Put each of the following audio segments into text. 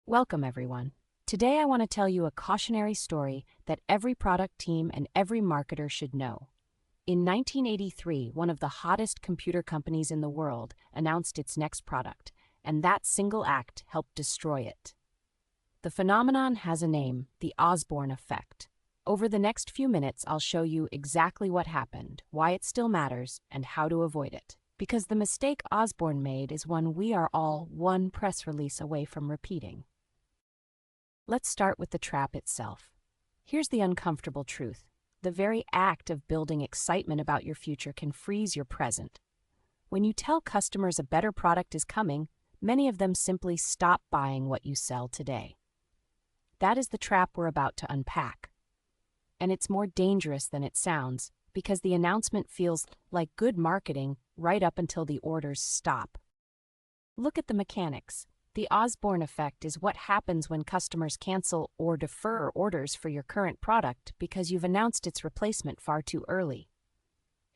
Welcome, everyone. Today I want to tell you a cautionary story that every product team and every marketer should know. In 1983, one of the hottest computer companies in the world announced its next product, and that single act helped destroy it. The phenomenon has a name, the Osborne Effect. Over the next few minutes, I'll show you exactly what happened, why it still matters, and how to avoid it. Because the mistake Osborne made is one we are all one press release away from repeating. Let's start with the trap itself. Here's the uncomfortable truth. The very act of building excitement about your future can freeze your present. When you tell customers a better product is coming, many of them simply stop buying what you sell today. That is the trap we're about to unpack. And it's more dangerous than it sounds, because the announcement feels like good marketing right up until the orders stop. Look at the mechanics. The Osborne Effect is what happens when customers cancel or defer orders for your current product because you've announced its replacement far too early.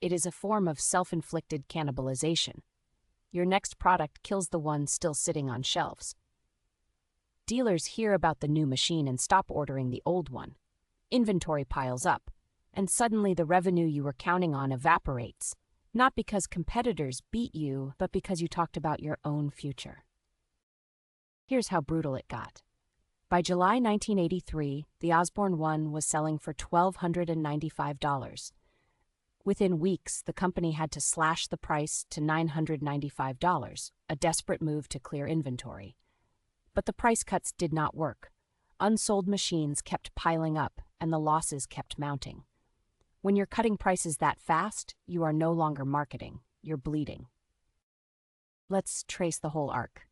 It is a form of self-inflicted cannibalization. Your next product kills the one still sitting on shelves. Dealers hear about the new machine and stop ordering the old one. Inventory piles up, and suddenly the revenue you were counting on evaporates, not because competitors beat you, but because you talked about your own future. Here's how brutal it got. By July 1983, the Osborne One was selling for $1,295. Within weeks, the company had to slash the price to $995, a desperate move to clear inventory. But the price cuts did not work. Unsold machines kept piling up, and the losses kept mounting. When you're cutting prices that fast, you are no longer marketing, you're bleeding. Let's trace the whole arc.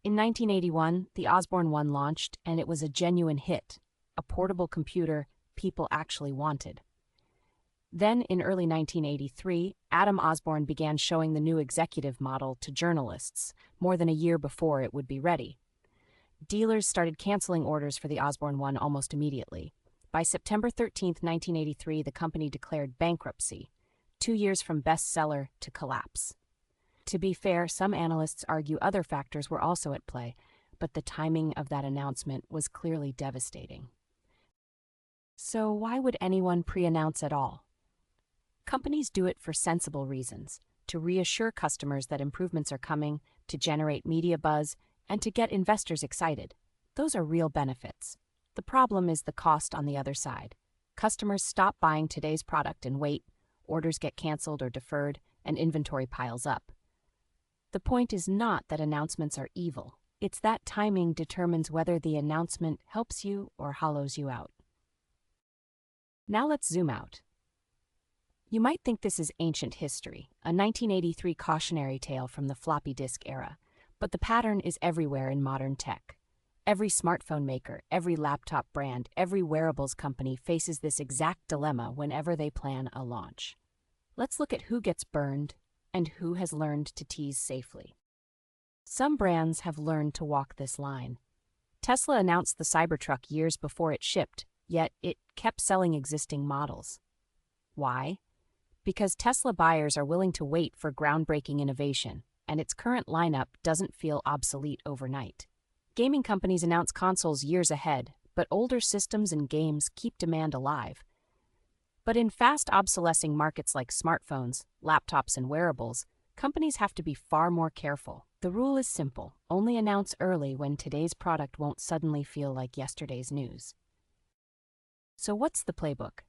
In 1981, the Osborne One launched, and it was a genuine hit, a portable computer people actually wanted. Then, in early 1983, Adam Osborne began showing the new executive model to journalists, more than a year before it would be ready. Dealers started canceling orders for the Osborne One almost immediately. By September 13, 1983, the company declared bankruptcy, 2 years from bestseller to collapse. To be fair, some analysts argue other factors were also at play, but the timing of that announcement was clearly devastating. So why would anyone pre-announce at all? Companies do it for sensible reasons, to reassure customers that improvements are coming, to generate media buzz, and to get investors excited. Those are real benefits. The problem is the cost on the other side. Customers stop buying today's product and wait, orders get canceled or deferred, and inventory piles up. The point is not that announcements are evil. It's that timing determines whether the announcement helps you or hollows you out. Now let's zoom out. You might think this is ancient history, a 1983 cautionary tale from the floppy disk era, but the pattern is everywhere in modern tech. Every smartphone maker, every laptop brand, every wearables company faces this exact dilemma whenever they plan a launch. Let's look at who gets burned and who has learned to tease safely. Some brands have learned to walk this line. Tesla announced the Cybertruck years before it shipped, yet it kept selling existing models. Why? Because Tesla buyers are willing to wait for groundbreaking innovation, and its current lineup doesn't feel obsolete overnight. Gaming companies announce consoles years ahead, but older systems and games keep demand alive. But in fast obsolescing markets like smartphones, laptops, and wearables, companies have to be far more careful. The rule is simple: only announce early when today's product won't suddenly feel like yesterday's news. So what's the playbook?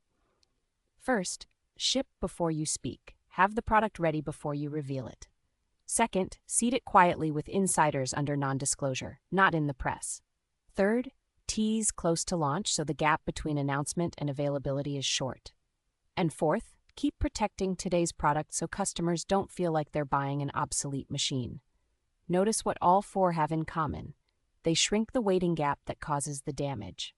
First, ship before you speak. Have the product ready before you reveal it. Second, seed it quietly with insiders under non-disclosure, not in the press. Third, tease close to launch so the gap between announcement and availability is short. And fourth, keep protecting today's product so customers don't feel like they're buying an obsolete machine. Notice what all four have in common. They shrink the waiting gap that causes the damage.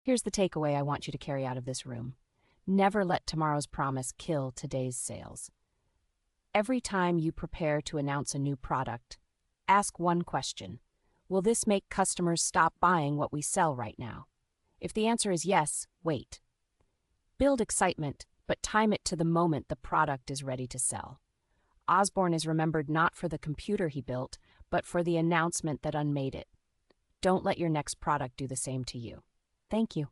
Here's the takeaway I want you to carry out of this room. Never let tomorrow's promise kill today's sales. Every time you prepare to announce a new product, ask one question. Will this make customers stop buying what we sell right now? If the answer is yes, wait. Build excitement, but time it to the moment the product is ready to sell. Osborne is remembered not for the computer he built, but for the announcement that unmade it. Don't let your next product do the same to you. Thank you.